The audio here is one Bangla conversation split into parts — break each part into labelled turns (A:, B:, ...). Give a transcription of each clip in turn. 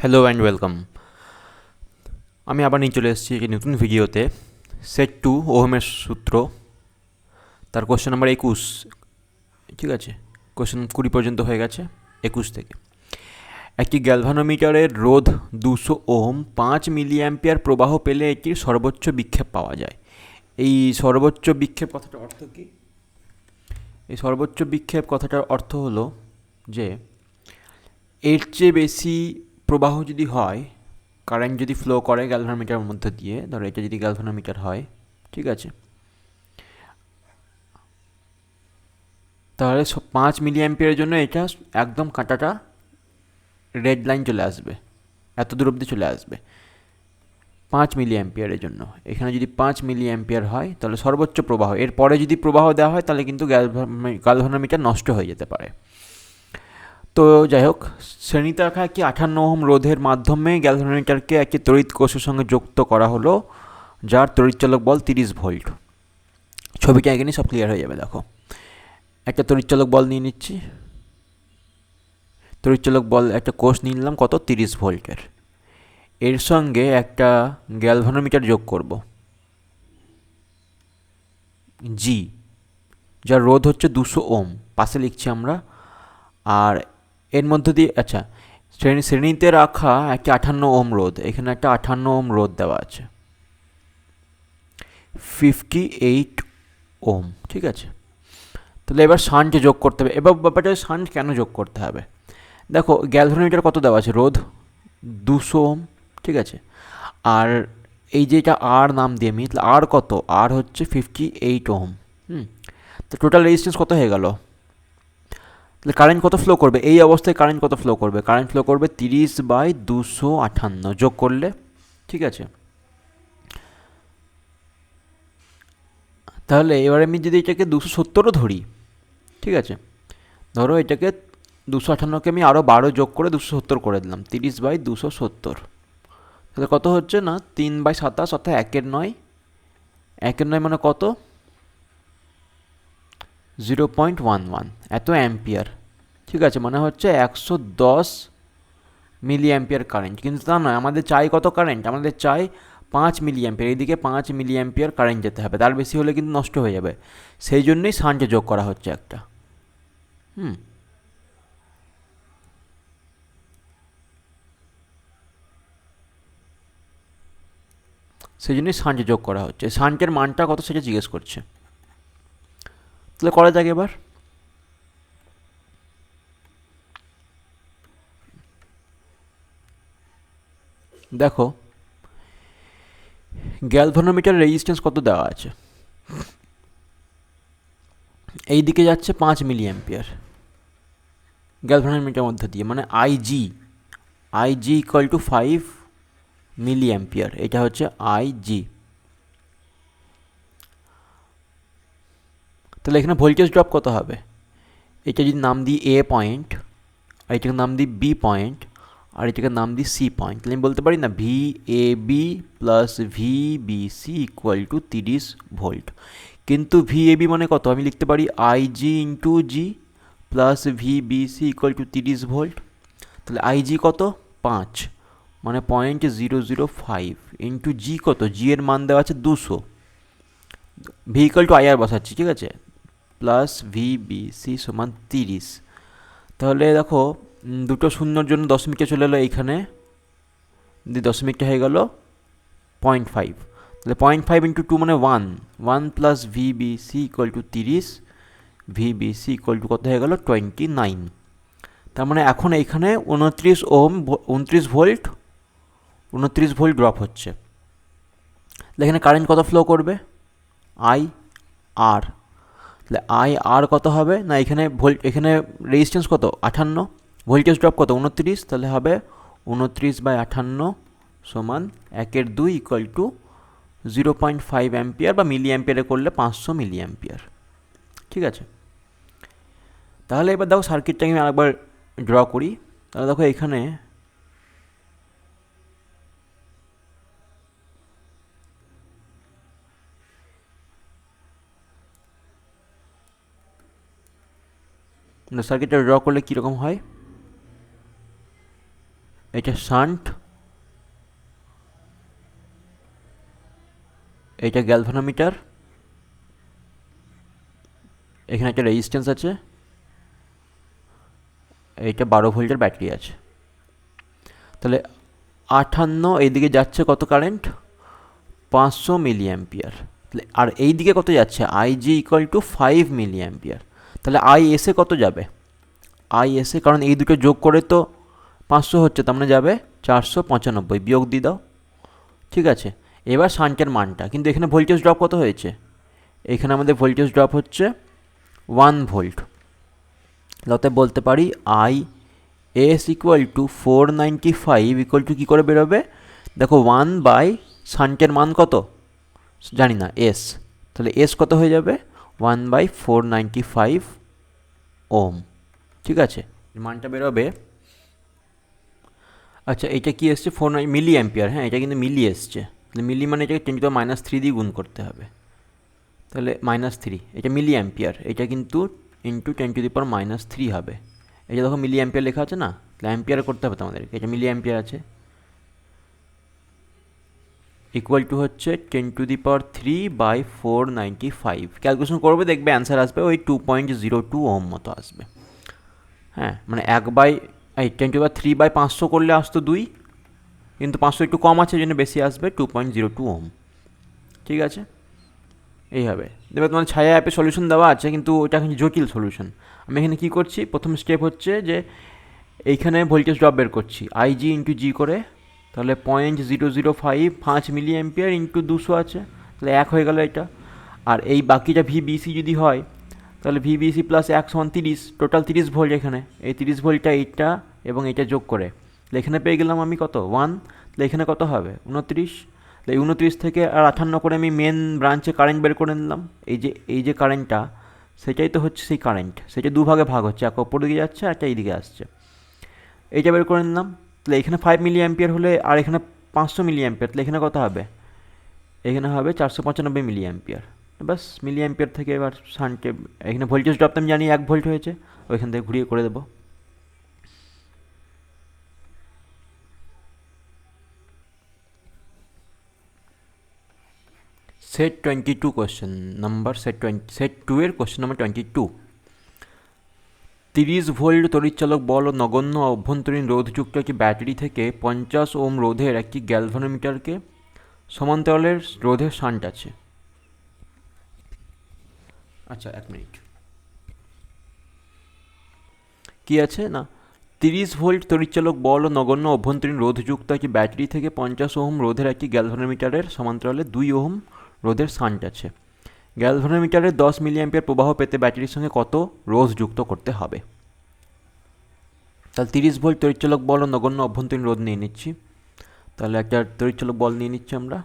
A: Hello and welcome. আমি আবার নিয়ে চলে এসেছি একটি নতুন ভিডিওতে। সেট টু ওহমের সূত্র, তার কোশ্চেন নাম্বার 21। ঠিক আছে, কোশ্চেন 20 পর্যন্ত হয়ে গেছে, 21 থেকে। একটি গ্যালভানোমিটারের রোধ 200 ওহম 5 মিলি অ্যাম্পিয়ার প্রবাহ পেলে এটির সর্বোচ্চ বিক্ষেপ পাওয়া যায়। এই সর্বোচ্চ বিক্ষেপ কথাটার অর্থ কী? এই সর্বোচ্চ বিক্ষেপ কথাটার অর্থ হলো যে এর চেয়ে বেশি প্রবাহ যদি হয়, কারেন্ট যদি ফ্লো করে গ্যালভানোমিটারের মধ্যে দিয়ে, ধরো এটা যদি গ্যালভানোমিটার হয়, ঠিক আছে, তাহলে 5 মিলি অ্যাম্পিয়ারের জন্য এটা একদম কাঁটাটা রেড লাইন চলে আসবে, এত দূর অবধি চলে আসবে 5 মিলি অ্যাম্পিয়ারের জন্য। এখানে যদি 5 মিলি অ্যাম্পিয়ার হয় তাহলে সর্বোচ্চ প্রবাহ, এরপরে যদি প্রবাহ দেওয়া হয় তাহলে কিন্তু গ্যালভানোমিটার নষ্ট হয়ে যেতে পারে। তো যাই হোক, শ্রেণীতে রাখা একটি 58 ওহম রোধের মাধ্যমে গ্যালভানোমিটারকে একটি তড়িৎ কোষের সঙ্গে যুক্ত করা হলো, যার তড়িৎচালক বল 30 ভোল্ট। ছবিটা এখানে সব ক্লিয়ার হয়ে যাবে। দেখো, একটা তড়িৎচালক বল নিয়ে নিচ্ছি, তড়িৎচালক বল একটা কোষ নিয়ে নিলাম কত, 30 ভোল্টের। এর সঙ্গে একটা গ্যালভানোমিটার যোগ করব, জি, যার রোধ হচ্ছে 200 ওহম, পাশে লিখছি আমরা। আর এর মধ্য দিয়ে, আচ্ছা, শ্রেণীতে রাখা একটি 58 ওহম রোধ, এখানে একটা 58 ওহম রোধ দেওয়া আছে, 58 ওহম, ঠিক আছে। তাহলে এবার শান্ট যোগ করতে হবে। এবার ব্যাপারটা শান্ট কেন যোগ করতে হবে? দেখো, গ্যালভানোমিটার কত দেওয়া আছে, রোধ 200 ওহম, ঠিক আছে। আর এই যে এটা আর নাম দিয়ে আমি, তাহলে আর কত, আর হচ্ছে 58 ওহম। তো টোটাল রেজিস্ট্যান্স কত হয়ে গেল? তাহলে কারেন্ট কত ফ্লো করবে এই অবস্থায়? কারেন্ট কত ফ্লো করবে? কারেন্ট ফ্লো করবে 30/258 যোগ করলে, ঠিক আছে। তাহলে এবার আমি যদি এটাকে 270ও ধরি, ঠিক আছে, ধরো এটাকে 258কে আমি আরও 12 যোগ করে 270 করে দিলাম, 30/270। তাহলে কত হচ্ছে না, 3/27, অর্থাৎ 1/9। 1/9 মানে কত, 0.11 এত অ্যাম্পিয়ার, ঠিক আছে। মানে হচ্ছে 110 মিলি অ্যাম্পিয়ার কারেন্ট। কিন্তু তা নয়, আমাদের চাই কত কারেন্ট, আমাদের চাই 5 মিলি অ্যাম্পিয়ার। এইদিকে 5 মিলি অ্যাম্পিয়ার কারেন্ট যেতে হবে, তার বেশি হলে কিন্তু নষ্ট হয়ে যাবে। সেই জন্যই শান্টে যোগ করা হচ্ছে একটা। হুম সেই জন্যই শান্টে যোগ করা হচ্ছে। শান্টের মানটা কত সেটা জিজ্ঞেস করছে। তাহলে করা যাক এবার। দেখো, গ্যালভানোমিটার রেজিস্ট্যান্স কত দেওয়া আছে, এই দিকে যাচ্ছে 5 মিলি অ্যাম্পিয়ার গ্যালভানোমিটার মধ্যে দিয়ে, মানে IG equal to 5 milli ampere, এটা হচ্ছে আইজি। তাহলে এখানে ভোল্টেজ ড্রপ কত হবে? এটা যদি নাম দিই এ পয়েন্ট, আর এটাকে নাম দিই বি পয়েন্ট, আর এটাকে নাম দিই সি পয়েন্ট, তাহলে আমি বলতে পারি না V A B plus V B C equal to 30 volt. কিন্তু ভি এ বি মানে কত, আমি লিখতে পারি IG into G plus V B C equal to 30 volt. তাহলে আইজি কত, 5, মানে 0.005 ইন্টু জি কত, জি এর মান দেওয়া আছে 200, ভি ইকুয়াল টু আইআর বসাচ্ছি, ঠিক আছে, প্লাস ভি বি সি সমান 30। তাহলে দেখো, দুটো শূন্যর জন্য দশমিকে চলে এলো এইখানে, দশমিকটা হয়ে গেল 0.5। তাহলে 0.5 ইন্টু 2 মানে 1 plus V B C equal to 30, V B C equal to কত হয়ে গেল 29। তার মানে এখন এইখানে 29 ওহম, 29 ভোল্ট, 29 ভোল্ট ড্রপ হচ্ছে। এখানে কারেন্ট কত ফ্লো করবে, আই আর। তাহলে আই আর কত হবে না, এখানে এখানে রেজিস্ট্যান্স কত, 58, ভোল্টেজ ড্রপ কত 29, তাহলে হবে 29/58 সমান 1/2 ইকুয়াল টু 0.5 অ্যাম্পিয়ার, বা মিলি অ্যাম্পিয়ারে করলে 500 মিলি অ্যাম্পিয়ার, ঠিক আছে। তাহলে এবার দেখো সার্কিটটাকে আমি আরেকবার ড্র করি। তাহলে দেখো এখানে সার্কিটটা ড্র করলে কীরকম হয়। এটা শান্ট, এটা গ্যালভানোমিটার, এখানে একটা রেজিস্ট্যান্স আছে, এইটা 12 ভোল্টের ব্যাটারি আছে। তাহলে 58, এইদিকে যাচ্ছে কত কারেন্ট, 500 মিলি অ্যাম্পিয়ার। আর এই দিকে কত যাচ্ছে, IG equal to 5 milli ampere. তাহলে আই এসে কত যাবে, আই এসে, কারণ এই দুটো যোগ করে তো 500 হচ্ছে, তার মানে যাবে 495, বিয়োগ দিয়ে দাও। ঠিক আছে, এবার শান্টের মানটা, কিন্তু এখানে ভোল্টেজ ড্রপ কত হয়েছে, এখানে আমাদের ভোল্টেজ ড্রপ হচ্ছে 1 ভোল্ট। অতএব বলতে পারি I S equal to 495 equal to কী করে বেরোবে, দেখো 1 শান্টের মান কত জানি না, এস, তাহলে এস কত হয়ে যাবে, 1/495 ওম। ঠিক আছে, মানটা বেরোবে। আচ্ছা, এটা কি এসছে, 4 মিলি অ্যাম্পিয়ার, হ্যাঁ এটা কিন্তু মিলি এসছে, তাহলে মিলি মানে এটাকে 10⁻³ দিয়ে গুণ করতে হবে, তাহলে -3, এটা মিলি অ্যাম্পিয়ার, এটা কিন্তু ইন্টু 10⁻³ হবে। এটা দেখো মিলি অ্যাম্পিয়ার লেখা আছে না, তাহলে অ্যাম্পিয়ার করতে হবে তোমাদেরকে, এটা মিলি অ্যাম্পিয়ার আছে, ইকুয়াল টু হচ্ছে 10⁻³/495। ক্যালকুলেশন করবে, দেখবে অ্যান্সার আসবে ওই 2.02 ওম মতো আসবে। হ্যাঁ, মানে 10⁻³ করলে আসতো 2, কিন্তু 500 একটু কম আছে, জন্য বেশি আসবে 2.02 ওম। ঠিক আছে, এইভাবে দেবে। তোমার ছায়া অ্যাপে সলিউশন দেওয়া আছে, কিন্তু ওটা এখন জটিল সলিউশন। আমি এখানে কী করছি, প্রথম স্টেপ হচ্ছে যে এইখানে ভোল্টেজ ড্রপ বের করছি, আইজি ইন্টু জি করে, তাহলে 0.005 5 মিলি অ্যাম্পিয়ার ইন্টু 200 আছে, তাহলে 1 হয়ে গেল এটা। আর এই বাকিটা ভিবিসি যদি হয়, তাহলে ভিবিসি প্লাস 1 = 30, টোটাল 30 ভোল্ট এখানে, এই 30 ভোল্টটা এইটা এবং এইটা যোগ করে, তাহলে এখানে পেয়ে গেলাম আমি কত 1, তাহলে এখানে কত হবে 29, তাহলে 29 থেকে আর 58 করে আমি মেন ব্রাঞ্চে কারেন্ট বের করে নিলাম। এই যে কারেন্টটা, সেটাই তো হচ্ছে সেই কারেন্ট, সেটা দুভাগে ভাগ হচ্ছে, এক ওপর দিকে যাচ্ছে আর একটা এইদিকে আসছে, এইটা বের করে নিলাম। তাহলে এখানে 5 মিলি অ্যাম্পিয়ার হলে, আর এখানে 500 মিলি অ্যাম্পিয়ার, তাহলে এখানে কত হবে, এখানে হবে 495 মিলি অ্যাম্পিয়ার। বাস, মিলি অ্যাম্পিয়ার থেকে এবার শান্টে, এখানে ভোল্টেজ ড্রপ আমি জানি 1 ভোল্ট হয়েছে, ওইখান থেকে ঘুরিয়ে করে দেবো। সেট 22 কোশ্চেন নাম্বার, সেট 2 এর কোশ্চেন নাম্বার 22। 30 ভোল্ট তড়িৎচালক বল ও নগণ্য অভ্যন্তরীণ রোধযুক্ত একটি ব্যাটারি থেকে 50 ওম রোধের একটি গ্যালভানোমিটারকে সমান্তরালের রোধের শান্ট আছে। আচ্ছা, 1 মিনিট, কি আছে না, 30 ভোল্ট তড়িৎচালক বল ও নগণ্য অভ্যন্তরীণ রোধযুক্ত একটি ব্যাটারি থেকে 50 ওহম রোধের একটি গ্যালভানোমিটারের সমান্তরালে 2 ওহম রোধের শান্ট আছে। গ্যালভানোমিটারের 10 মিলি অ্যাম্পিয়ার প্রবাহ পেতে ব্যাটারির সঙ্গে কত রোধ যুক্ত করতে হবে। তাহলে 30 ভোল্ট তড়িৎচালক বল ও নগণ্য অভ্যন্তরীণ রোধ নিয়ে নিচ্ছি। তাহলে একটা তড়িৎচালক বল নিয়ে নিচ্ছি আমরা,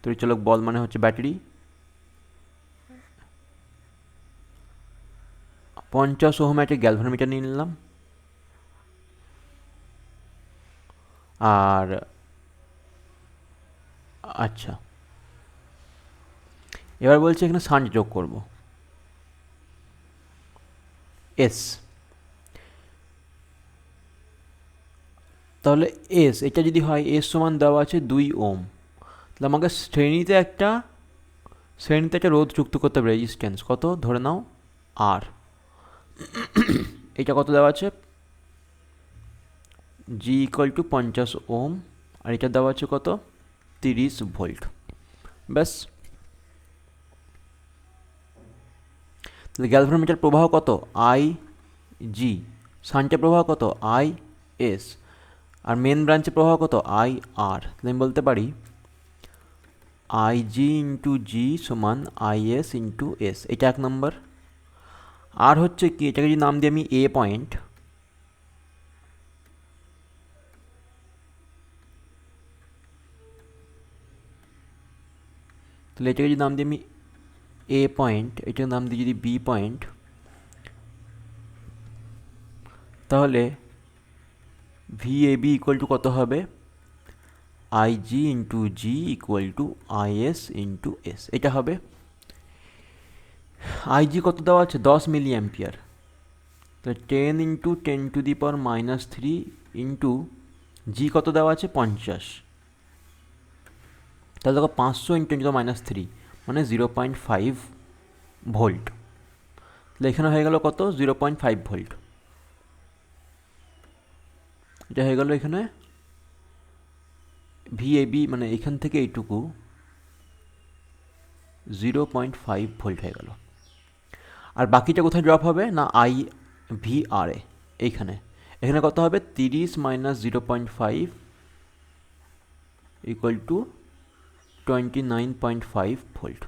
A: তড়িৎচালক বল মানে হচ্ছে ব্যাটারি, 50 ওহম একটা গ্যালভানোমিটার নিয়ে নিলাম, আর আচ্ছা, এবার বলছি এখানে শান্ট যোগ করব, এস। তাহলে এস, এটা যদি হয় এস সমান দেওয়া আছে 2 ওম, তাহলে আমাকে শ্রেণীতে একটা রোধ যুক্ত করতে হবে, রেজিস্ট্যান্স কত ধরে নাও আর, এটা কত দেওয়া আছে, জি ইকুয়াল টু 50 ওম, আর এটা দেওয়া আছে কত 30 ভোল্ট। ব্যাস, তাহলে গ্যালভানোমিটার প্রবাহ কত আই জি, শান্টের প্রবাহ কত আই এস, আর মেন ব্রাঞ্চের প্রবাহ কত আই আর। তাহলে আমি বলতে পারি আই জি ইন্টু জি সমান আই এস ইন্টু এস, এটা 1 নম্বর। আর হচ্ছে কি, এটাকে যদি নাম দিই আমি এ পয়েন্ট, তাহলে এটাকে যদি নাম দিই আমি এ পয়েন্ট, এটাকে নাম দিই যদি বি পয়েন্ট, তাহলে V A B equal to কত হবে, I G into G equal to I S into S, এটা হবে। আই জি কত দেওয়া আছে 10 মিলি অ্যাম্পিয়ার, তো 10 × 10⁻³ ইন্টু জি কত দেওয়া আছে 50, তাহলে দেখো 500 × 10⁻³ মানে 0.5 ভোল্ট। তাহলে এখানে হয়ে গেল কত 0.5 ভোল্ট, এটা হয়ে গেল এখানে ভিএবি, মানে এখান থেকে এইটুকু 0.5 ভোল্ট হয়ে গেল। আর বাকিটা কোথায় ড্রপ হবে না আই ভি আর এ, এইখানে এখানে কত হবে 30 - 0.5 ইকুয়াল টু 29.5 ভোল্ট।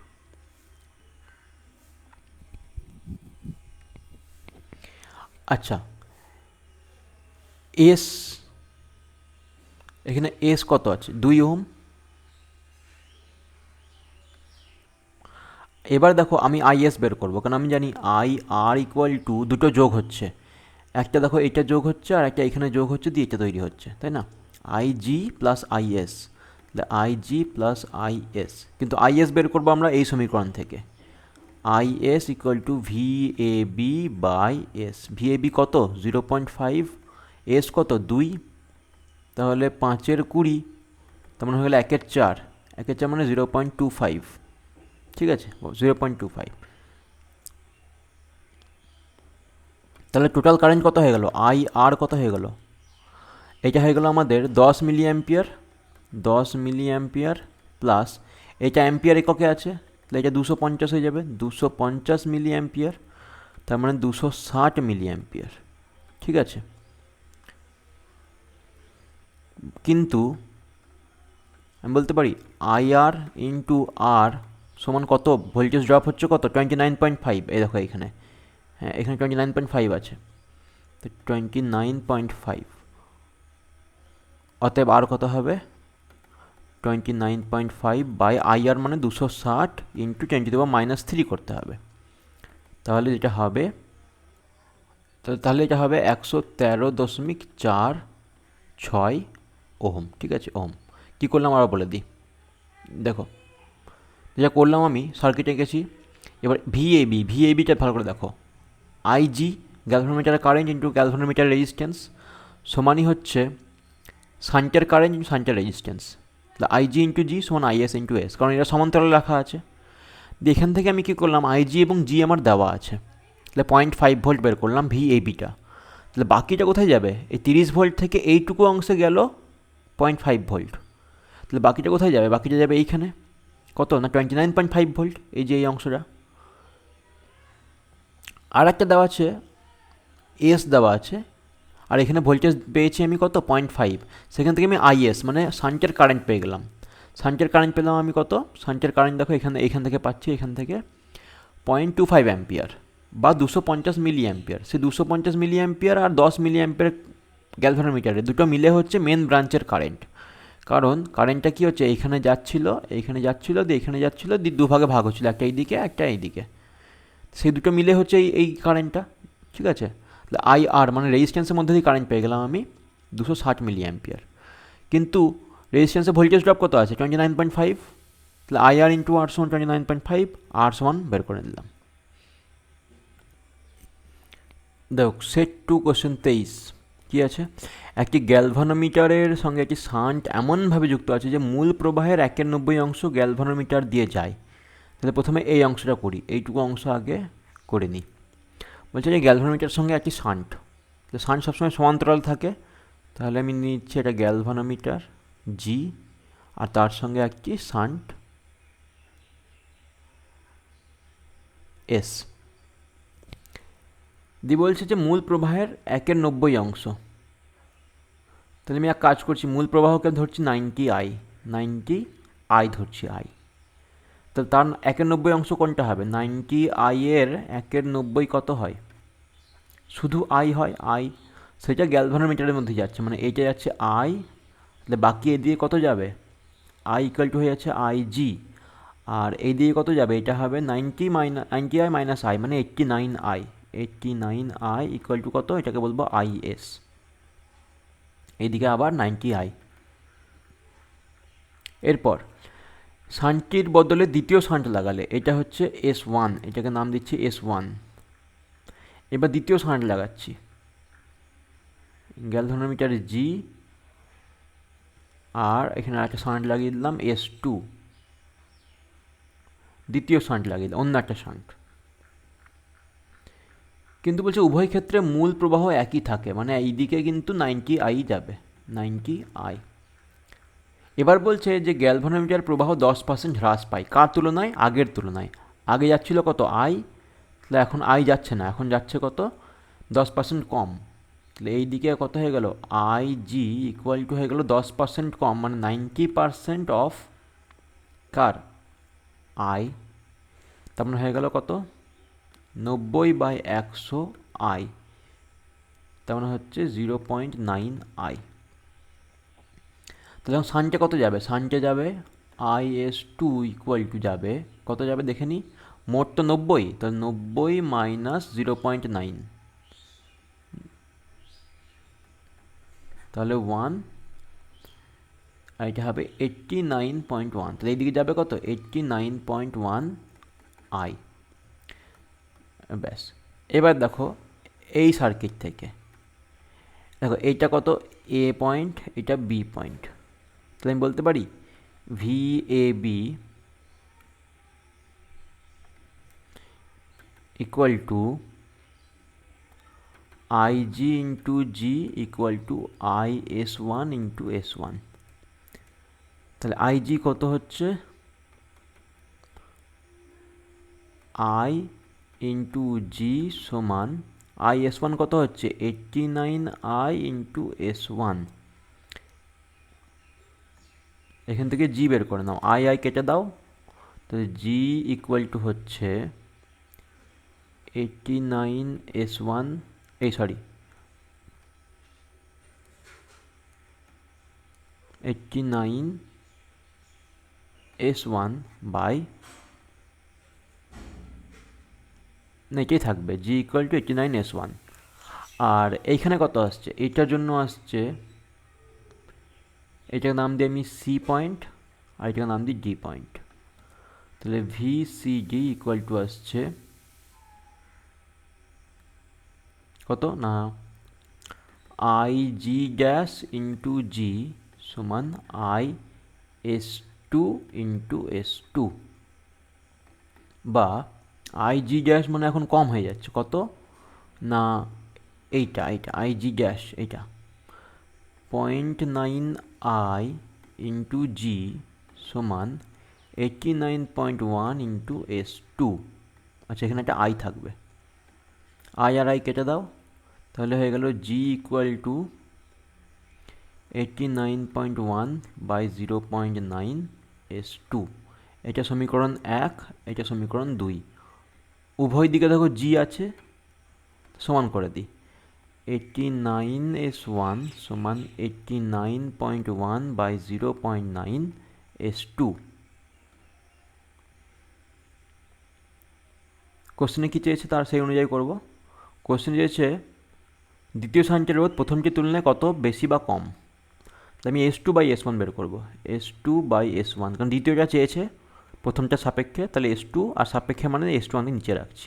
A: আচ্ছা, এস এখানে এস কত আছে 2 ওহম। এবার দেখো আমি আইএস বের করবো, কারণ আমি জানি আই আর ইকুয়াল টু দুটো যোগ হচ্ছে, একটা দেখো এটা যোগ হচ্ছে আর একটা এখানে যোগ হচ্ছে দিয়ে এটা তৈরি হচ্ছে, তাই না? আই জি প্লাস আইএস, তাহলে আই জি প্লাস আইএস, কিন্তু আইএস বের করবো আমরা এই সমীকরণ থেকে, IS equal to V A B by S. V A B কত 0.5, এস কত 2, তাহলে 5 × 20, তার মানে হয়ে গেলে 1 × 4, 1 × 4 মানে 0.25, ঠিক আছে 0.25। তাহলে টোটাল কারেন্ট কত হয়ে গেল আই আর কত হয়ে গেল, এটা হয়ে গেল আমাদের 10 milli ampere, 10 milli ampere plus এটা অ্যাম্পিয়ার এককে আছে, তাহলে এটা 250 হয়ে যাবে, 250 মিলি অ্যাম্পিয়ার, তার মানে 260 মিলি অ্যাম্পিয়ার, ঠিক আছে। কিন্তু আমি বলতে পারি আই আর ইন্টু আর সমান কত ভোল্টেজ ড্রপ হচ্ছে কত 29.5, এই দেখো এখানে, হ্যাঁ এখানে 29.5 আছে, তো 29.5, অতএব আর কত হবে 29.5 বাই আই আর মানে 260 ইন্টু 10⁻³ করতে হবে, তাহলে যেটা হবে, তাহলে এটা হবে 113.46 ওহম, ঠিক আছে ওহম। কী করলাম আবার বলে দিই, দেখো যেটা করলাম আমি সার্কিটে গেছি, এবার ভিএবিটা ভালো করে দেখো, I G galvanometer current into galvanometer resistance সমানই হচ্ছে শান্টের কারেন্ট ইন্টু শান্টের রেজিস্ট্যান্স, তাহলে আইজি ইন্টু জি সমান আইএস ইন্টু এস, কারণ এটা সমান্তরালে রাখা আছে। দিয়ে এখান থেকে আমি কী করলাম আইজি এবং জি আমার দেওয়া আছে, তাহলে 0.5 ভোল্ট বের করলাম ভিএবিটা, তাহলে বাকিটা কোথায় যাবে এই 30 ভোল্ট থেকে এইটুকু অংশে গেল 0.5 ভোল্ট, তাহলে বাকিটা কোথায় যাবে, বাকিটা যাবে এইখানে কত না 29.5 ভোল্ট, এই যে এই অংশটা। আর একটা দেওয়া আছে এস দেওয়া আছে, আর এখানে ভোল্টেজ পেয়েছি আমি কত 0.5, সেখান থেকে আমি আইএস মানে শান্টের কারেন্ট পেয়ে গেলাম, শান্টের কারেন্ট পেলাম আমি কত, শান্টের কারেন্ট দেখো এখান থেকে পাচ্ছি, এখান থেকে 0.25 অ্যাম্পিয়ার বা 250 মিলি অ্যাম্পিয়ার। সে 250 মিলি অ্যাম্পিয়ার আর 10 মিলি অ্যাম্পিয়ার গ্যালভানোমিটারে দুটো মিলে হচ্ছে মেন ব্রাঞ্চের কারেন্ট, কারণ কারেন্টটা কী হচ্ছে এইখানে যাচ্ছিল দিয়ে এখানে যাচ্ছিলো দিয়ে দুভাগে ভাগ হচ্ছিলো, একটা এইদিকে একটা এইদিকে, সেই দুটো মিলে হচ্ছে এই কারেন্টটা, ঠিক আছে। তাহলে আই আর মানে রেজিস্ট্যান্সের মধ্যে দিয়ে কারেন্ট পেয়ে গেলাম আমি 260 মিলি অ্যাম্পিয়ার, কিন্তু রেজিস্ট্যান্সের ভোল্টেজ ড্রপ কত আছে 29.5, তাহলে আই আর ইন্টু আর সমান 29.5, আর সমান বের করে দিলাম। দেখো সেট 2 কোশ্চেন 23 কী আছে, একটি গ্যালভানোমিটারের সঙ্গে একটি শান্ট এমনভাবে যুক্ত আছে যে মূল প্রবাহের 1/90 গ্যালভানোমিটার দিয়ে যায়। তাহলে প্রথমে এই অংশটা করি, এইটুকু অংশ আগে করে নিই। বলছে যে গ্যালভানোমিটারের সঙ্গে একটি শান্ট, তো শান্ট সবসময় সমান্তরাল থাকে, তাহলে আমি নিচ্ছি এটা গ্যালভানোমিটার জি আর তার সঙ্গে একটি শান্ট এস, দিয়ে বলছে যে মূল প্রবাহের 1/90, তাহলে আমি এক কাজ করছি মূল প্রবাহকে ধরছি 90 আই ধরছি আই, তাহলে তার 1/90 কোনটা হবে 90 আই এর 1/90 কত হয়, শুধু আই হয় আই, সেটা গ্যালভানোমিটারের মধ্যে যাচ্ছে, মানে এইটা যাচ্ছে আই, তাহলে বাকি এদিকে কত যাবে আই ইকুয়াল টু হয়ে যাচ্ছে আই জি, আর এই দিকে কত যাবে এটা হবে 90 আই মাইনাস আই মানে 89 আই ইকুয়াল টু কত, এটাকে বলবো আই এস, এইদিকে আবার 90 আই। এরপর শান্টটির বদলে দ্বিতীয় শান্ট লাগালে, এটা হচ্ছে S1, এটাকে নাম দিচ্ছি S1। এবার দ্বিতীয় শান্ট লাগাচ্ছি গ্যালভানোমিটার জি আর এখানে একটা শান্ট লাগিয়ে দিলাম S2, দ্বিতীয় শান্ট লাগিয়ে দিলাম, অন্য একটা শান্ট। কিন্তু বলছে উভয় ক্ষেত্রে মূল প্রবাহ একই থাকে, মানে এইদিকে কিন্তু 90I যাবে, 90I। এবার বলছে যে গ্যালভানোমিটার প্রবাহ 10% হ্রাস পায়, কার তুলনায়? আগের তুলনায়। আগে যাচ্ছিল কত? I, তাহলে এখন I যাচ্ছে না, এখন যাচ্ছে কত? 10% কম। তাহলে এই দিকে কত হয়ে গেল? IG ইকুয়াল টু হয়ে গেল 10% কম, মানে 90% অফ কার? I। তার মানে হয়ে গেল কত? 90/100I, তার মানে হচ্ছে 0.9I। তাহলে এখন শান্টে কত যাবে? শান্টে যাবে IS2 ইকুয়াল টু যাবে কত যাবে দেখে নিই। মোট তো 90, তাহলে 90 মাইনাস 0.9, তাহলে 1, আর এটা হবে 89.1। তাহলে এইদিকে যাবে কত? 89.1I। ব্যাস। এবার দেখো এই সার্কিট থেকে দেখো এইটা কত? A পয়েন্ট, এটা B পয়েন্ট। তাহলে আমি বলতে পারি VAB equal to IG into G equal to IS1 into S1। তাহলে IG কত হচ্ছে? I ইন্টু G সমান IS1 কত হচ্ছে? 89I into S1। এখান থেকে G বের করে নাও, I কেটে দাও, তাহলে G ইকুয়াল টু হচ্ছে 89S1, এই সরি 89S1 বাই, না এটাই থাকবে, G ইকুয়াল টু 89S1। আর এইখানে কত আসছে? এইটার জন্য আসছে, এটার নাম দিই আমি C পয়েন্ট, আর এটার নাম দিই D পয়েন্ট। তাহলে VCD ইকুয়াল টু আসছে কত? না IG ড্যাশ ইন্টু G সমান IS2 ইন্টু S2, বা IG ড্যাশ মানে এখন কম হয়ে যাচ্ছে কত? না এইটা IG ড্যাশ এইটা 0.9I ইন্টু G সমান 89.1 ইন্টু S2। আচ্ছা এখানে একটা I থাকবে, I আর I কেটে দাও, তাহলে হয়ে গেল G equal to 89.1 by 0.9 S2। এটা সমীকরণ 1, এটা সমীকরণ 2। উভয় দিকে দেখো G আছে, সমান করে দিই। 89S1 সমান 89.1 বাই 0.9 S2। কোশ্চেনে কী চেয়েছে তার সেই অনুযায়ী করব। কোশ্চেনে চেয়েছে দ্বিতীয় শান্টের রোধ প্রথমটির তুলনায় কত বেশি বা কম। তাহলে আমি S2/S1 বের করব, S2/S1, কারণ দ্বিতীয়টা চেয়েছে প্রথমটা সাপেক্ষে, তাহলে S2 আর সাপেক্ষে মানে S2 আমি নিচে রাখছি।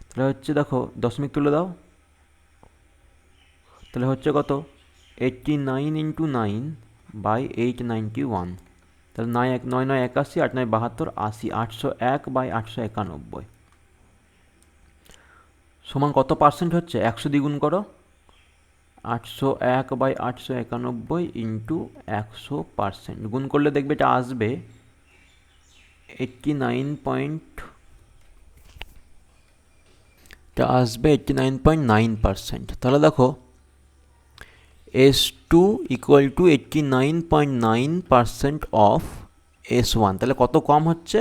A: তাহলে হচ্ছে দেখো দশমিক তুলে দাও, তাহলে হচ্ছে কত? 89 ইন্টু 9 বাই 891, তাহলে 9 81, 8 9 72, 80, 801/891 সমান কত পার্সেন্ট হচ্ছে? 100 দ্বিগুণ করো, 801/891 ইন্টু 100%, গুণ করলে দেখবে এটা আসবে 89.9%। তাহলে দেখো S2 equal to 89.9% of S1। তাহলে কত কম হচ্ছে?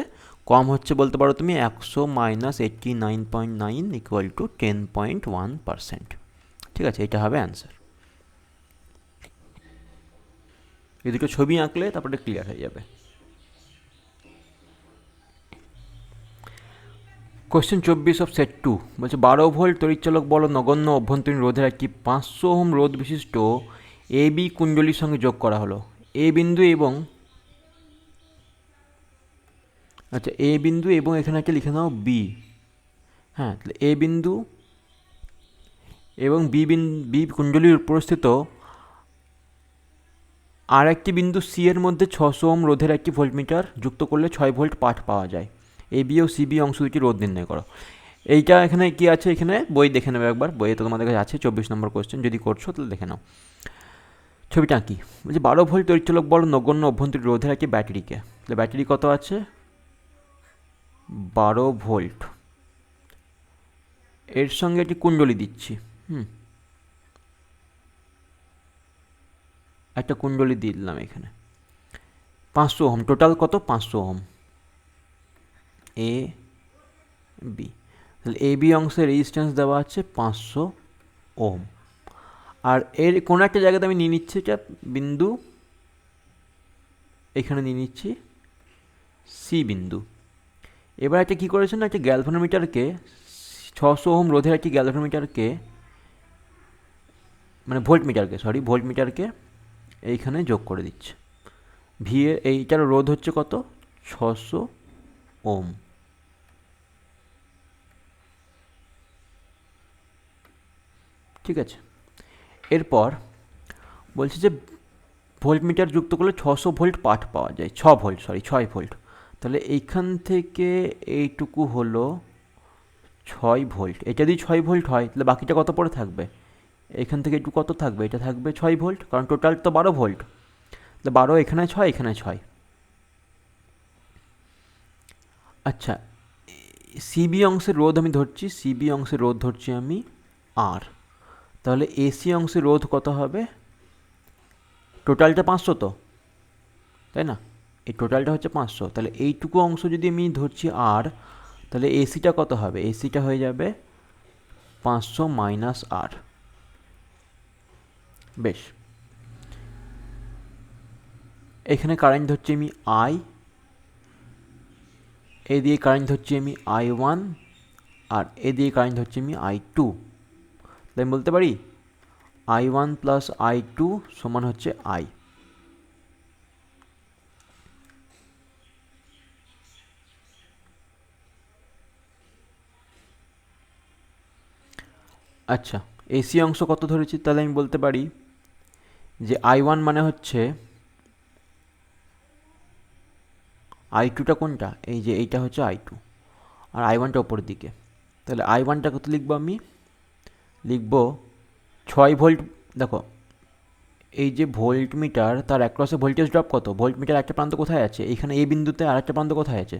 A: কম হচ্ছে বলতে পারো তুমি 100 মাইনাস 89.9 ইকুয়াল টু 10.1%। ঠিক আছে, এটা হবে অ্যান্সার। এই দুটো ছবি আঁকলে তারপরে ক্লিয়ার হয়ে যাবে। কোয়েশ্চেন 24 অফ সেট 2 বলছে 12 ভোল্ট তড়িৎচালক বল নগণ্য অভ্যন্তরীণ রোধের একটি 500 ওহম রোধ বিশিষ্ট AB কুণ্ডলীর সঙ্গে যোগ করা হলো। এ বিন্দু এবং আচ্ছা এ বিন্দু এবং এখানে একটা লিখে নাও B। হ্যাঁ, তাহলে এ বিন্দু এবং বি কুণ্ডলীর উপর স্থিত আর একটি বিন্দু সি এর মধ্যে 600 ওহম রোধের একটি ভোল্টমিটার যুক্ত করলে 6 ভোল্ট পাঠ পাওয়া যায়। A B O C B অংশ দুটি রোধ নির্ণয় করো। এইটা এখানে কি আছে, এখানে বই দেখে নেবে একবার, বইয়ে তো তোমাদের কাছে আছে 24 নম্বর কোশ্চেন, যদি করছো তাহলে দেখে নাও। ছবিটা কি বলছে, 12 ভোল্ট তড়িৎচলক বল নগণ্য অভ্যন্তরীণ রোধের একটি ব্যাটারিকে, তাহলে ব্যাটারি কত আছে 12 ভোল্ট, এর সঙ্গে একটি কুণ্ডলী দিচ্ছি, একটা কুণ্ডলী দিয়ে দিলাম এখানে, 500 ওহম, টোটাল কত 500 ওহম, এ বি, তাহলে এ বি অংশের রেজিস্ট্যান্স দেওয়া আছে 500 ওহম। আর এর কোনো একটা জায়গাতে আমি নিয়ে নিচ্ছি এটা বিন্দু, এখানে নিয়ে নিচ্ছি সি বিন্দু। এবার একটা কী করেছে না, একটা গ্যালভানোমিটারকে 600 ওহম রোধের একটি গ্যালভানোমিটারকে, মানে ভোল্টমিটারকে এইখানে যোগ করে দিচ্ছে। ভি এর এইটার রোধ হচ্ছে কত 600 ওহম। ঠিক আছে, এরপর বলছে যে ভোল্টমিটার যুক্ত করলে 600 ভোল্ট পাঠ পাওয়া যায়, 6 ভোল্ট, তাহলে এইখান থেকে এইটুকু হলো 6 ভোল্ট। এটা যদি 6 ভোল্ট হয় তাহলে বাকিটা কত পড়ে থাকবে, এখান থেকে একটু কত থাকবে, এটা থাকবে 6 ভোল্ট, কারণ টোটাল তো 12 ভোল্ট, তাহলে 12 এখানে 6 এখানে 6। আচ্ছা, সিবি অংশের রোধ আমি ধরছি, সিবি অংশের রোধ ধরছি আমি আর, তাহলে এসি অংশের রোধ কত হবে, টোটালটা 500 তো, তাই না, এই টোটালটা হচ্ছে 500, তাহলে এইটুকু অংশ যদি আমি ধরছি আর, তাহলে এসিটা কত হবে, এসিটা হয়ে যাবে 500 মাইনাস আর। বেশ, এখানে কারেন্ট ধরছি আমি আই, এ দিয়ে কারেন্ট ধরছি আমি I1, আর এ দিয়ে কারেন্ট ধরছি আমি I2, তাই আমি বলতে পারি I1 প্লাস I2 সমান হচ্ছে I। আচ্ছা, এসি অংশ কত ধরেছি, তাহলে আমি বলতে পারি যে I1 মানে হচ্ছে, I2টা কোনটা, এই যে এইটা হচ্ছে I2, আর I1টা ওপরের দিকে, তাহলে I1টা কত লিখবো, আমি লিখবো 6 ভোল্ট। দেখো এই যে ভোল্টমিটার, তার অ্যাক্রসে ভোল্টেজ ড্রপ কত, ভোল্টমিটার একটা প্রান্ত কোথায় আছে, এখানে এ বিন্দুতে, আর একটা প্রান্ত কোথায় আছে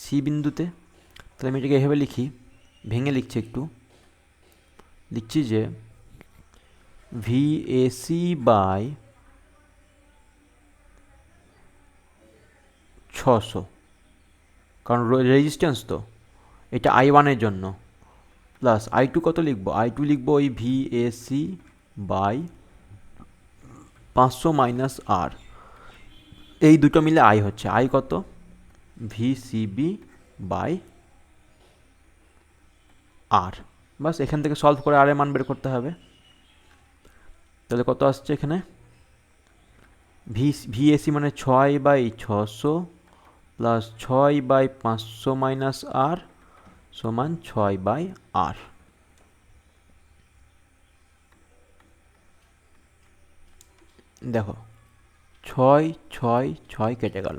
A: সি বিন্দুতে, তাহলে আমি এটাকে এভাবে লিখি, ভেঙে লিখছি একটু, লিখছি যে ভিএসি বাই 600, কারণ রেজিস্ট্যান্স তো, এটা I1-এর জন্য, প্লাস I2 কত লিখবো, I2 লিখবো ওই ভিএসি বাই 500 মাইনাস আর, এই দুটো মিলে আই হচ্ছে, আই কত ভিসিবি বাই আর। বাস এখান থেকে সলভ করে আর এর মান বের করতে হবে, তাহলে কত আসছে এখানে, ভিএসি মানে 6/600 প্লাস 6/500 মাইনাস আর সমান 6/আর। দেখো 6 6 6 কেটে গেল,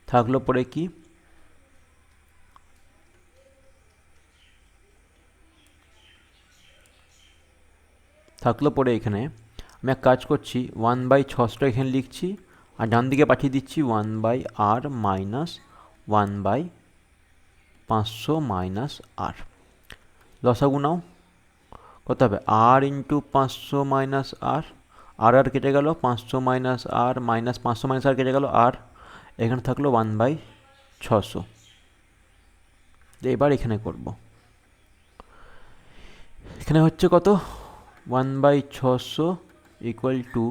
A: থাকলো পরে কি, থাকলো পরে এখানে আমি এক কাজ করছি, 1/600 এখানে লিখছি, আর ডান দিকে পাঠিয়ে দিচ্ছি 1/r মাইনাস 1/500 মাইনাস আর। লসাগু নাও, কত হবে আর ইন্টু 500 মাইনাস আর, আর আর কেটে গেল, 500 মাইনাস আর মাইনাস 500 মাইনাস আর কেটে গেল আর, এখানে থাকলো 1/600। এবার এখানে করব, এখানে হচ্ছে কত 1/600 equal to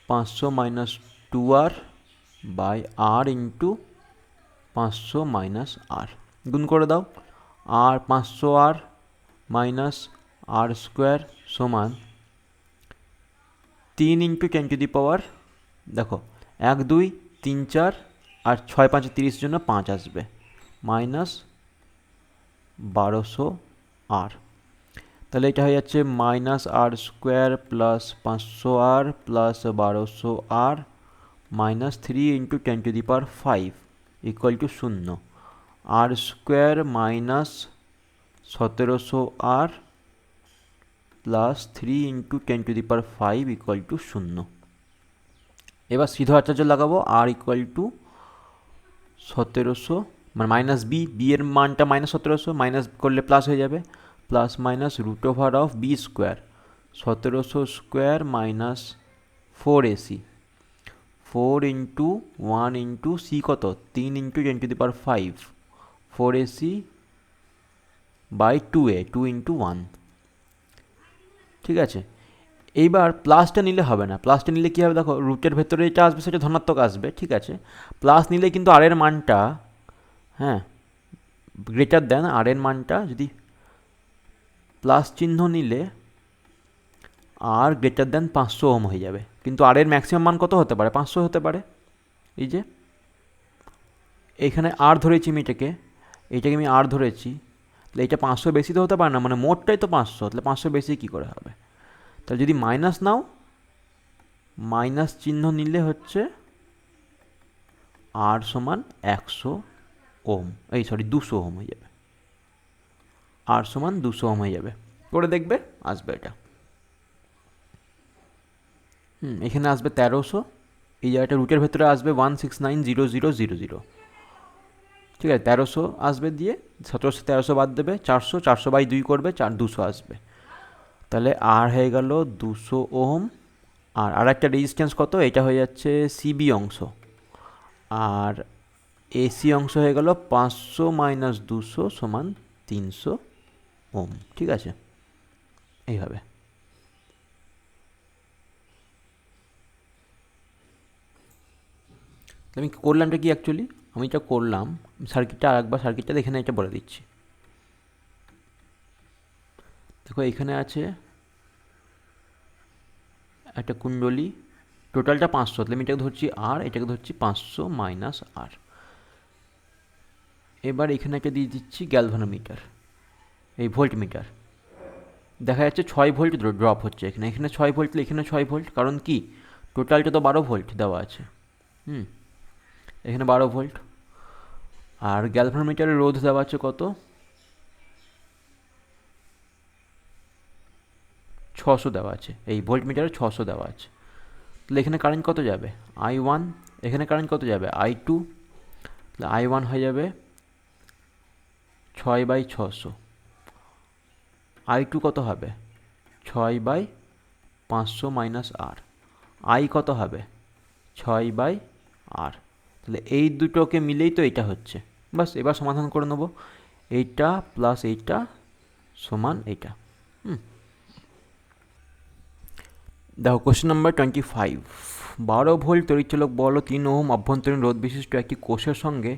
A: 500 minus 2r by R into 500 minus R, গুণ করে দাও, আর 500r মাইনাস আর স্কোয়ার সমান 3 ইন্টু 10⁻, দেখো 1 2 3 4 আর 6 5 30 জন্য 5 আসবে, মাইনাস 1200 আর। তাহলে এটা হয়ে যাচ্ছে -r² plus 500r plus 1200r minus 3 × 10⁵ equal to 0। r² minus 1700r plus 3 × 10⁵ equal to 0। এবার সিধা আচার্য লাগাবো, r ইকুয়াল টু 1700 মানে মাইনাস বি এর মানটা -1700, মাইনাস করলে প্লাস হয়ে যাবে, plus minus √(b²) 1700² minus 4ac 4 × 1 × c কত 3 × 10⁵ 4ac বাই 2a 2 × 1। ঠিক আছে, এইবার প্লাসটা নিলে হবে না, প্লাসটা নিলে কী হবে দেখো, রুটের ভেতরে যেটা আসবে সেটা ধনাত্মক আসবে। ঠিক আছে, প্লাস নিলে কিন্তু আর এর মানটা, হ্যাঁ, গ্রেটার দেন আর এর মানটা, যদি প্লাস চিহ্ন নিলে আর গ্রেটার দেন 500 ওহম হয়ে যাবে, কিন্তু আর এর ম্যাক্সিমাম মান কত হতে পারে, 500 হতে পারে। এই যে এখানে আর ধরেছি আমি এইটাকে আমি আর ধরেছি, তাহলে এটা 500 বেশি তো হতে পারে না, মানে মোটটাই তো 500, তাহলে 500 বেশি কী করে হবে। তাহলে যদি মাইনাস নাও, মাইনাস চিহ্ন নিলে হচ্ছে আর সমান 100 ওহম, 200 ওহম হয়ে যাবে, আর সমান 200 ওহম হয়ে যাবে। করে দেখবে আসবে এটা। এখানে আসবে 1300, এই জায়গাটা রুটের ভেতরে আসবে 1690000। ঠিক আছে, 1300 আসবে, দিয়ে 1700 1300 বাদ দেবে, 400 400/2 করবে, 200 আসবে। তাহলে আর হয়ে গেল 200 ওহম। আর একটা রেজিস্ট্যান্স কত, এটা হয়ে যাচ্ছে সিবি অংশ, আর এসি অংশ হয়ে গেল 500 - 200 সমান 300 ওহম। ঠিক আছে, এইভাবে। আমি করলামটা কি অ্যাকচুয়ালি, আমি এটা করলাম সার্কিটটা আরেকবার, সার্কিটটা এখানে এটা বলে দিচ্ছি। দেখো এখানে আছে একটা কুণ্ডলী, টোটালটা 500, তাহলে আমি এটাকে ধরছি আর, এটাকে ধরছি 500 মাইনাস আর। এবার এখানে একটা দিয়ে দিচ্ছি গ্যালভানোমিটার, এই ভোল্ট মিটার। দেখা যাচ্ছে 6 ভোল্ট ড্রপ হচ্ছে এখানে, এখানে 6 ভোল্ট, এখানে 6 ভোল্ট, কারণ কি টোটালটা তো 12 ভোল্ট দেওয়া আছে। এখানে 12 ভোল্ট। আর গ্যালভানোমিটারের রোধ দেওয়া আছে কত, 600 দেওয়া আছে, এই ভোল্ট মিটারে 600 দেওয়া আছে। তাহলে এখানে কারেন্ট কত যাবে, I1, এখানে কারেন্ট কত যাবে, I2, তাহলে I1 হয়ে যাবে 6/600, I2 কত হবে 6/500 মাইনাস আর, I কত হবে 6/r। তাহলে এই দুটোকে মিলেই তো এটা হচ্ছে, বাস এবার সমাধান করে নেব, এইটা প্লাস এইটা সমান এইটা। দেখো কোশ্চেন নাম্বার 25, 12 ভোল্ট তড়িৎচালক বল 3 ওহম অভ্যন্তরীণ রোধ বিশিষ্ট একটি কোষের সঙ্গে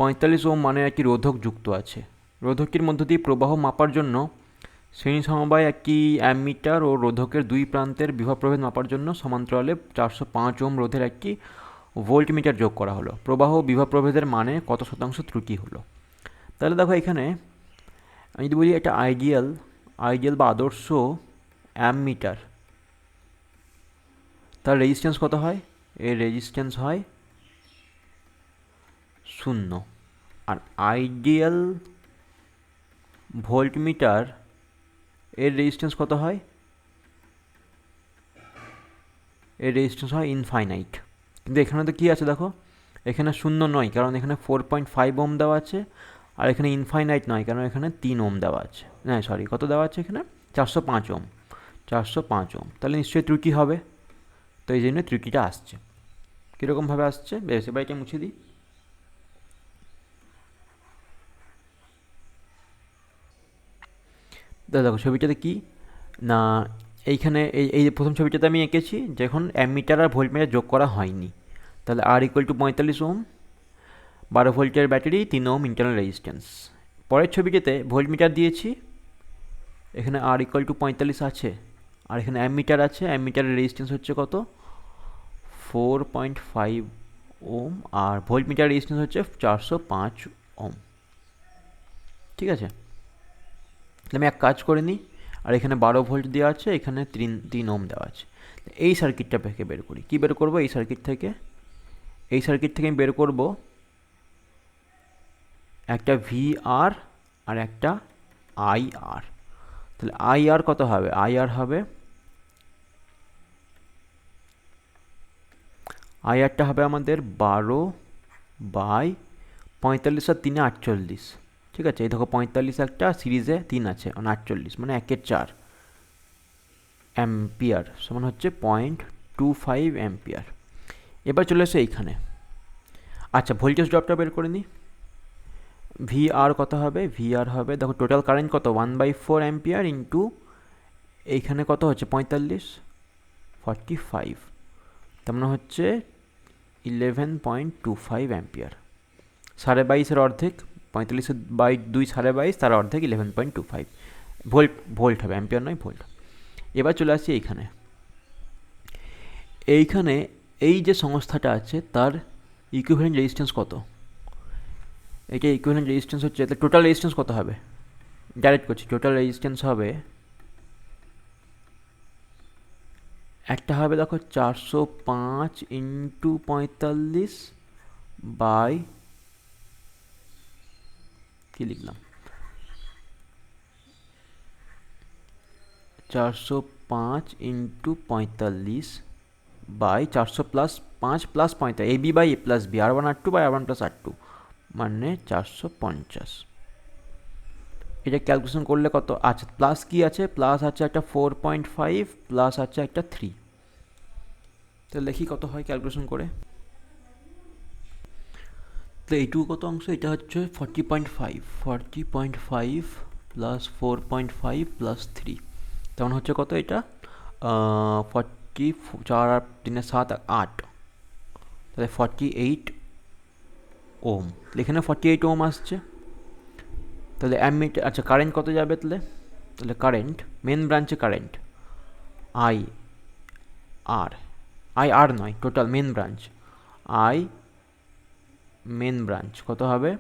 A: 45 ওহম মানের একটি রোধক যুক্ত আছে। রোধকটির মধ্য দিয়ে প্রবাহ মাপার জন্য শ্রেণী সমবায় একটি অ্যামিটার ও রোধকের দুই প্রান্তের বিভব প্রভেদ মাপার জন্য সমান্তরালে 405 ওহম রোধের একটি ভোল্টমিটার যোগ করা হলো। প্রবাহ বিভব প্রভেদের মানে কত শতাংশ ত্রুটি হলো। তাহলে দেখো এখানে আমি যদি বলি এটা আইডিয়াল বা আদর্শ অ্যামিটার, তার রেজিস্ট্যান্স কত হয়, এর রেজিস্ট্যান্স হয় 0। আর আইডিয়াল ভোল্টমিটার এর রেজিস্ট্যান্স কত হয়, এর রেজিস্ট্যান্স হয় ইনফাইনাইট। কিন্তু এখানে তো কী আছে দেখো, এখানে 0 নয়, কারণ এখানে 4.5 ওহম দেওয়া আছে, আর এখানে ইনফাইনাইট নয়, কারণ এখানে 3 ওহম দেওয়া আছে, না সরি কত দেওয়া আছে এখানে 405 ওহম, 405 ওহম, তাহলে নিশ্চয়ই ত্রুটি হবে। তো এই জন্য ত্রুটিটা আসছে। কীরকমভাবে আসছে, বেশ এবার এটা মুছে দিই। দেখো ছবিটাতে কি না, এইখানে এই প্রথম ছবিটাতে আমি এঁকেছি যখন অ্যামিটার আর ভোল্টমিটার যোগ করা হয়নি, তাহলে আর = 45 ওহম, 12 ভোল্টের ব্যাটারি, 3 ওহম ইন্টারনাল রেজিস্ট্যান্স। পরের ছবিটাতে ভোল্টমিটার দিয়েছি, এখানে আর = 45 আছে, আর এখানে অ্যামিটার আছে, অ্যামিটারের রেজিস্ট্যান্স হচ্ছে কত 4.5 ওহম, আর ভোল্টমিটার রেজিস্ট্যান্স হচ্ছে 405 ওহম। ঠিক আছে, তাহলে আমি এক কাজ করে নিই, আর এখানে 12 ভোল্ট দেওয়া আছে, এখানে 3 ওহম দেওয়া আছে। এই সার্কিটটা থেকে বের করি। কি বের করব এই সার্কিট থেকে? এই সার্কিট থেকে আমি বের করব একটা VR আর একটা IR। তাহলে IR কত হবে? IR হবে, IRটা হবে আমাদের 12/45 আর 3 48। ঠিক আছে, এই দেখো 45 একটা, সিরিজে 3 আছে, মানে 48, মানে 1/4 অ্যাম্পিয়ার সমান হচ্ছে 0.25 অ্যাম্পিয়ার। এবার চলে আসে এইখানে। আচ্ছা, ভোল্টেজ ড্রপটা বের করে নিই। VR কত হবে? VR হবে, দেখো টোটাল কারেন্ট কত? 1/4 অ্যাম্পিয়ার ইন্টু এইখানে কত হচ্ছে? 45 তার মানে হচ্ছে 11.25 অ্যাম্পিয়ার। 22.5-এর অর্ধেক, 45/2 22.5, তার অর্ধেক 11.25 ভোল্ট হবে, অ্যাম্পিয়ার নয়, ভোল্ট। এবার চলে আসছি এইখানে। এই যে সংস্থাটা আছে তার ইকুইভ্যালেন্ট রেজিস্ট্যান্স কত? এটা ইকুইভ্যালেন্ট রেজিস্ট্যান্স হচ্ছে, টোটাল রেজিস্ট্যান্স কত হবে? ডাইরেক্ট করছি, টোটাল রেজিস্ট্যান্স হবে, একটা হবে দেখো 405 ইন্টু 45 বাই, কি লিখলাম, 405 into 45 by 400 plus 5 plus 45, AB by A plus B, R1 R2 by R1 plus R2, মানে 450। এটা ক্যালকুলেশন করলে কত? আচ্ছা, প্লাস কি আছে? প্লাস আছে একটা 4.5, প্লাস আছে একটা 3। তো দেখি কত হয় ক্যালকুলেশন করে। তো এইটুকু কত অংশ? এটা হচ্ছে 40.5 প্লাস 4.5 প্লাস 3, তেমন হচ্ছে কত এটা? 4 আর 3 7 8, তাহলে 48 ওম। এখানে 48 ওম আসছে। তাহলে অ্যামিটার, আচ্ছা কারেন্ট কত যাবে তাহলে কারেন্ট, মেন ব্রাঞ্চে কারেন্ট IR নয়, total main branch main branch কত হবে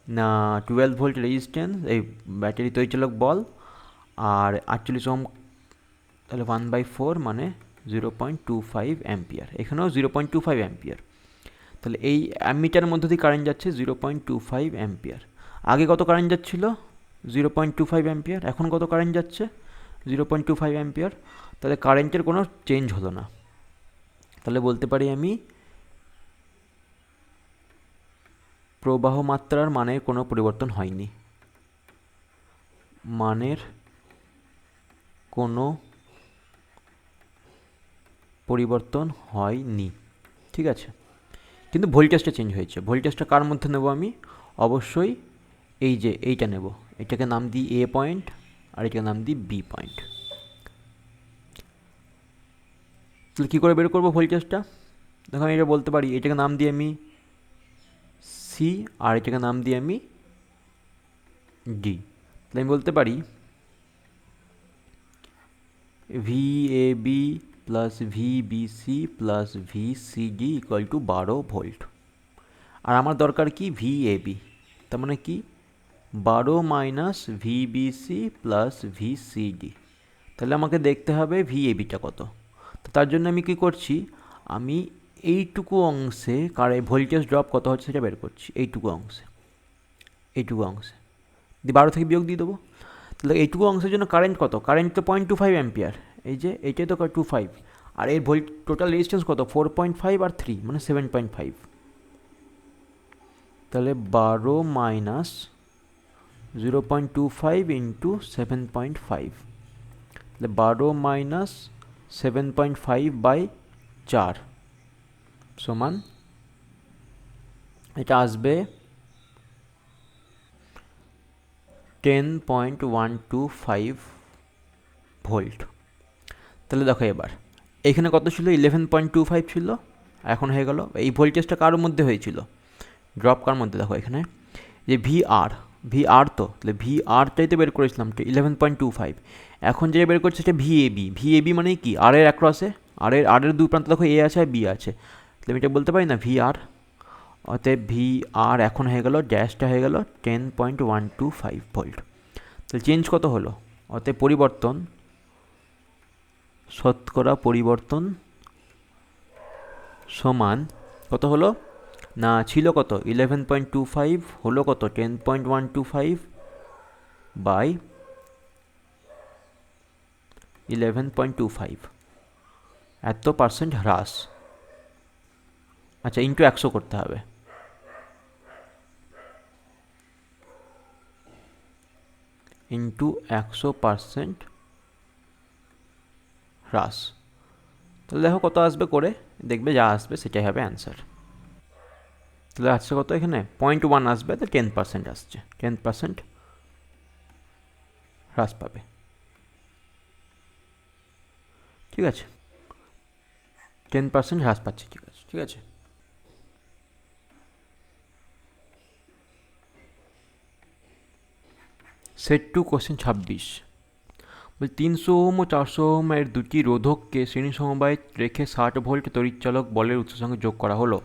A: না? 12 ভোল্ট রেজিস্ট্যান্স, এই ব্যাটারি তৈরিচালক বল, আর 48 ওহম, তাহলে 1/4 মানে 0.25 অ্যাম্পিয়ার। এখানেও 0.25 অ্যাম্পিয়ার। তাহলে এই অ্যামিটারের মধ্যে দিয়ে কারেন্ট যাচ্ছে 0.25 অ্যাম্পিয়ার। আগে কত কারেন্ট যাচ্ছিল? 0.25 অ্যাম্পিয়ার। এখন কত কারেন্ট যাচ্ছে? 0.25 অ্যাম্পিয়ার। তাহলে কারেন্টের কোনো চেঞ্জ হলো না। তাহলে বলতে পারি আমি প্রবাহ মাত্রার মানের কোনো পরিবর্তন হয়নি, মানের কোনো পরিবর্তন হয়নি। ঠিক আছে, কিন্তু ভোল্টেজটা চেঞ্জ হয়েছে। ভোল্টেজটা কার মধ্যে নেব আমি? অবশ্যই এই যে এইটা নেব, এটাকে নাম দিই A পয়েন্ট আর এটাকে নাম দিই B পয়েন্ট। তাহলে কী করে বের করবো ভোল্টেজটা? দেখো আমি এটা বলতে পারি, এটাকে নাম দিই আমি C আর এটাকে নাম দিই আমি D। তাহলে আমি বলতে পারি VAB plus VBC plus VCD equal to 12 volt. আর আমার দরকার কি? VAB, তার মানে কি 12 মাইনাস VBC প্লাস VCD। তাহলে আমাকে দেখতে হবে VABটা কত। তো তার জন্য আমি কি করছি, আমি এইটুকু অংশে ভোল্টেজ ড্রপ কত হচ্ছে সেটা বের করছি। এইটুকু অংশে দিয়ে 12 থেকে বিয়োগ দিয়ে দেবো। তাহলে এইটুকু অংশের জন্য কারেন্ট কত? কারেন্ট তো 0.25 অ্যাম্পিয়ার, এই যে এইটাই তো 25, আর এর টোটাল রেজিস্ট্যান্স কত? 4.5 আর 3, মানে 7.5। তাহলে 12 মাইনাস 0.25 ইন্টু 7.5, তাহলে 12 মাইনাস 7.5 বাই 4 সমান, এটা আসবে 10.125 ভোল্ট। তাহলে দেখো এবার এখানে কত ছিল? 11.25 ছিল, এখন হয়ে গেল। এই ভোল্টেজটা কার মধ্যে হয়েছিল? ড্রপ কার মধ্যে? দেখো এখানে যে VR তো, তাহলে VRটাই তো বের করেছিলাম 11.25। এখন যেটা বের করছে সেটা VAB মানে কি? আর এর অ্যাক্রসে, আর এর দুই প্রান্তে দেখো A আছে আর B আছে, তাহলে আমি এটা বলতে পারি না VR। অতএব VR এখন হয়ে গেল, ড্যাশটা হয়ে গেল 10.125 ভোল্ট। তাহলে চেঞ্জ কত হলো? অতএব পরিবর্তন শতকরা পরিবর্তন সমান কত হলো না, ছিল কত 11.25, হলো কত 10.125 বাই 11.25, এত পার্সেন্ট হ্রাস। আচ্ছা, ইন্টু 100 করতে হবে। ইন্টু 100% হ্রাস। তাহলে দেখো কত আসবে করে, দেখবে যা আসবে সেটাই হবে অ্যান্সার। তাহলে আসছে কত, এখানে 0.1 আসবে, তো 10% আসছে, 10% হ্রাস পাবে। ঠিক আছে, 10% হ্রাস পাচ্ছে। ঠিক আছে, ঠিক আছে। সেট টু কোশ্চেন 26, বলছি 300 ওহম ও 400 ওহম এর দুটি রোধককে শ্রেণী সমবায়ে রেখে 60 ভোল্ট তড়িৎচালক বলের উৎসের সঙ্গে যোগ করা হলো।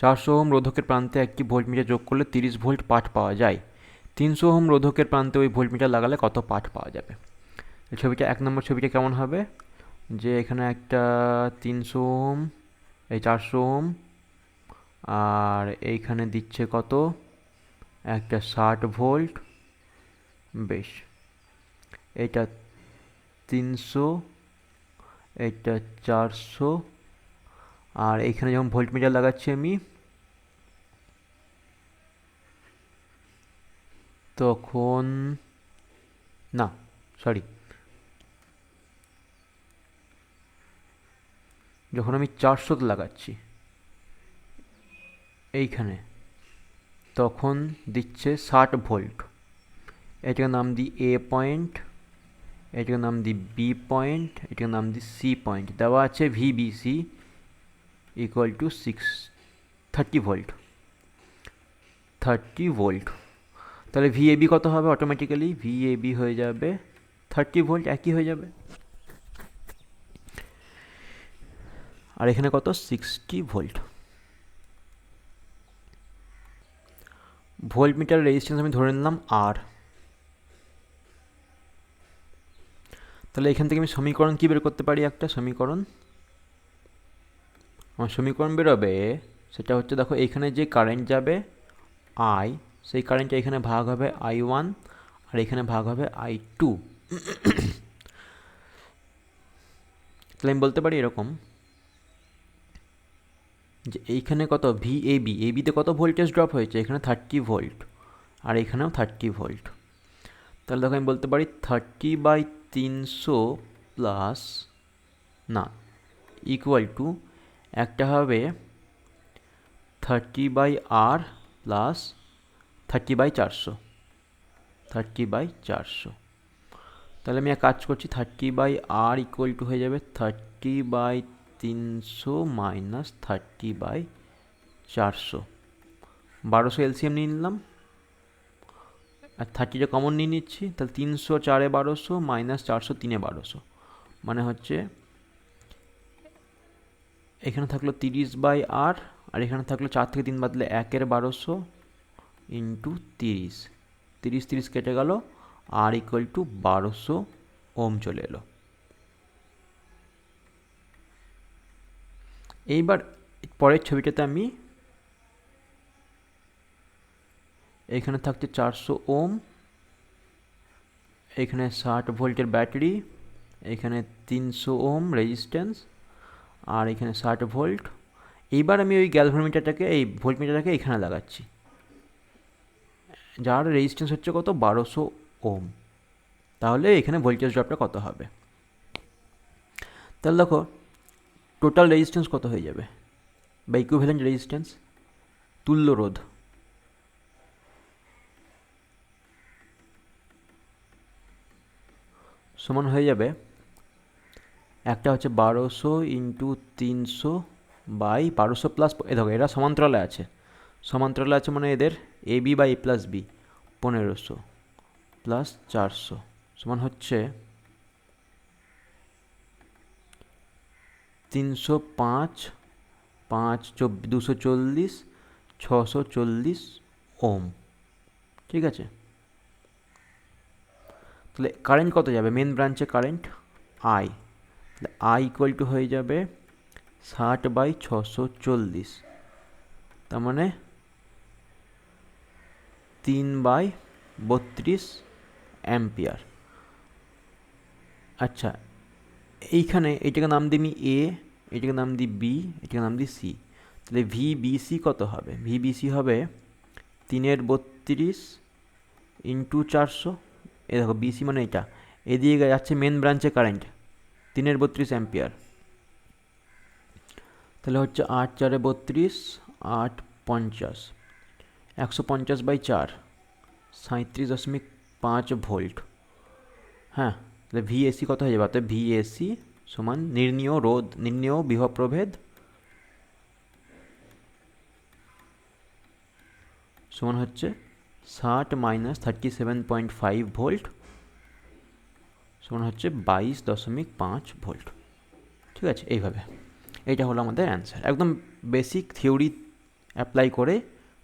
A: 400 ওহম রোধকের প্রান্তে একটি ভোল্টমিটার যোগ করলে 30 ভোল্ট পাঠ পাওয়া যায়। 300 ওহম রোধকের প্রান্তে ওই ভোল্টমিটার লাগালে কত পাঠ পাওয়া যাবে? এই ছবিটা, 1 নম্বর ছবিটা কেমন হবে, যে এখানে একটা 300 ওহম, এই 400 ওহম, আর এইখানে দিচ্ছে কত, একটা 60 ভোল্ট। বেশ, এইটা 300, এইটা 400, আর এইখানে যখন ভোল্টমিটার লাগাচ্ছি আমি, তখন না, সরি, যখন আমি 400 লাগাচ্ছি এইখানে, তখন দিচ্ছে 60 ভোল্ট। এটাকে নাম দিই এ পয়েন্ট, এটাকে নাম দিই বি পয়েন্ট, এটাকে নাম দিই সি পয়েন্ট। দেওয়া আছে VBC equal to 30 volt, 30 volt. তাহলে ভিএবি কত হবে, অটোমেটিক্যালি ভিএবি হয়ে যাবে 30 ভোল্ট, একই হয়ে যাবে। আর এখানে কত, 60 ভোল্ট। ভোল্টমিটার রেজিস্ট্যান্স আমি ধরে নিলাম আর। তাহলে এখান থেকে আমি সমীকরণ কী বের করতে পারি, একটা সমীকরণ, আমার সমীকরণ বেরোবে, সেটা হচ্ছে দেখো এইখানে যে কারেন্ট যাবে আই, সেই কারেন্টটা এখানে ভাগ হবে I1, আর এখানে ভাগ হবে I2। তাহলে আমি বলতে পারি এরকম, যে এইখানে কত ভিএবি, এবিতে কত ভোল্টেজ ড্রপ হয়েছে, এখানে 30 ভোল্ট, আর এখানেও 30 ভোল্ট। তাহলে দেখো আমি বলতে পারি 30/300 প্লাস, না, ইকুয়াল টু, একটা হবে 30/R প্লাস 30/400, 30/400। তাহলে আমি এক কাজ করছি, 30/R ইকুয়াল টু হয়ে যাবে 30/300 মাইনাস 30/400, 1200 এলসিএম নিয়ে নিলাম, আর 30টা কমন নিয়ে নিচ্ছি। তাহলে 300 4-এ 1200 মাইনাস 400 3-এ 1200, মানে হচ্ছে এখানে থাকলো 30/R, আর এখানে থাকলো 4 থেকে 3 বাদলে 1-এর 1200 ইন্টু 30, 30 কেটে গেল, আর ইকুয়াল টু 1200 ওম চলে এলো। এইবার পরের ছবিটাতে আমি, এখানে থাকছে 400 ওম, এখানে 60 ভোল্টের ব্যাটারি, এখানে 300 ওম রেজিস্ট্যান্স, আর এখানে 60 ভোল্ট। এইবার আমি ওই গ্যালভোমিটারটাকে, এই ভোল্টমিটারটাকে এখানে লাগাচ্ছি, যার রেজিস্ট্যান্স হচ্ছে কত 1200 ওম। তাহলে এখানে ভোল্টেজ ড্রপটা কত হবে? তাহলে দেখো টোটাল রেজিস্ট্যান্স কত হয়ে যাবে, বা ইকুইভ্যালেন্ট রেজিস্ট্যান্স, তুল্য রোধ, সমান হয়ে যাবে, একটা হচ্ছে 1200 ইন্টু 300 বাই 1200 প্লাস, দেখো এরা সমান্তরালে আছে, সমান্তরালে আছে মানে এদের A B by A plus B, 1500 plus 400 সমান হচ্ছে 305, 5 240, 640 ওম। ঠিক আছে, তাহলে কারেন্ট কত যাবে, মেন ব্রাঞ্চে কারেন্ট আই, তাহলে আই ইকুয়াল টু হয়ে যাবে 60/640, তার মানে 3/32 অ্যাম্পিয়ার। আচ্ছা, এইখানে এটাকে নাম দিই আমি এ, এটাকে নাম দিই বি, এটাকে নাম দিই সি। তাহলে ভিবিসি কত হবে? ভিবিসি হবে 3/32 ইন্টু 400। এ দেখো বিসি মানে এটা, এদিকে যাচ্ছে মেন ব্রাঞ্চে কারেন্ট 3/32 অ্যাম্পিয়ার। তাহলে হচ্ছে 8×4=32, 8×50, 150/4, 37.5 ভোল্ট। হ্যাঁ, তাহলে ভিএসি কত হয়ে যাবে? অর্থাৎ ভিএসি সমান নির্ণীয় রোধ, নির্ণীয় বিভব প্রভেদ সমান হচ্ছে 60 - 37.5 ভোল্ট সমান হচ্ছে 22.5 ভোল্ট। ঠিক আছে, এইভাবে এইটা হলো আমাদের অ্যান্সার। একদম বেসিক থিওরি অ্যাপ্লাই করে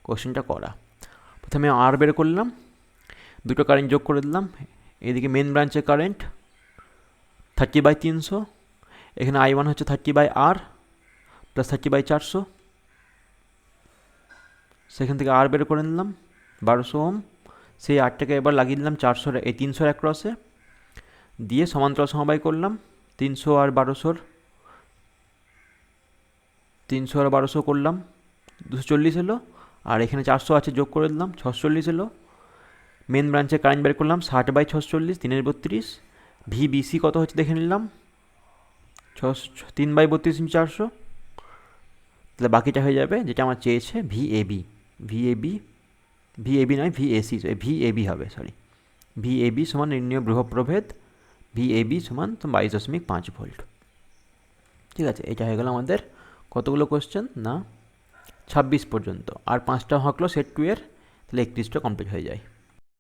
A: কোশ্চেনটা করা। প্রথমে আর বের করলাম, দুটো কারেন্ট যোগ করে দিলাম। এদিকে মেন ব্রাঞ্চের কারেন্ট 30/300, এখানে I1 হচ্ছে 30/R প্লাস 30/400। সেখান থেকে আর বের করে নিলাম 1200 ওহম। সেই আরটাকে এবার লাগিয়ে দিলাম 400 এই 300 অ্যাক্রসে, দিয়ে সমান্তরাল সমবায় করলাম 300 আর 1200, 300 আর 1200 করলাম 240 এলো। আর এখানে 400 আছে, যোগ করে দিলাম 640 এলো। মেন ব্রাঞ্চে কারেন্ট বের করলাম 60/640, 3/32। ভিবিসি কত হচ্ছে দেখে নিলাম 3/32 × 400। তাহলে বাকিটা হয়ে যাবে যেটা আমার চেয়েছে ভিএবি। ভিএবি নয়, ভিএসি, ভিএবি হবে, সরি। ভিএবি সমান নির্ণীয় বিভব প্রভেদ, ভিএবি সমান 22.5 ভোল্ট। ঠিক আছে, এটা হয়ে গেল আমাদের কতগুলো কোশ্চেন না 26 পর্যন্ত। আর 5টা থাকলো সেট 2 এর, তাহলে 31টা কমপ্লিট হয়ে যায়।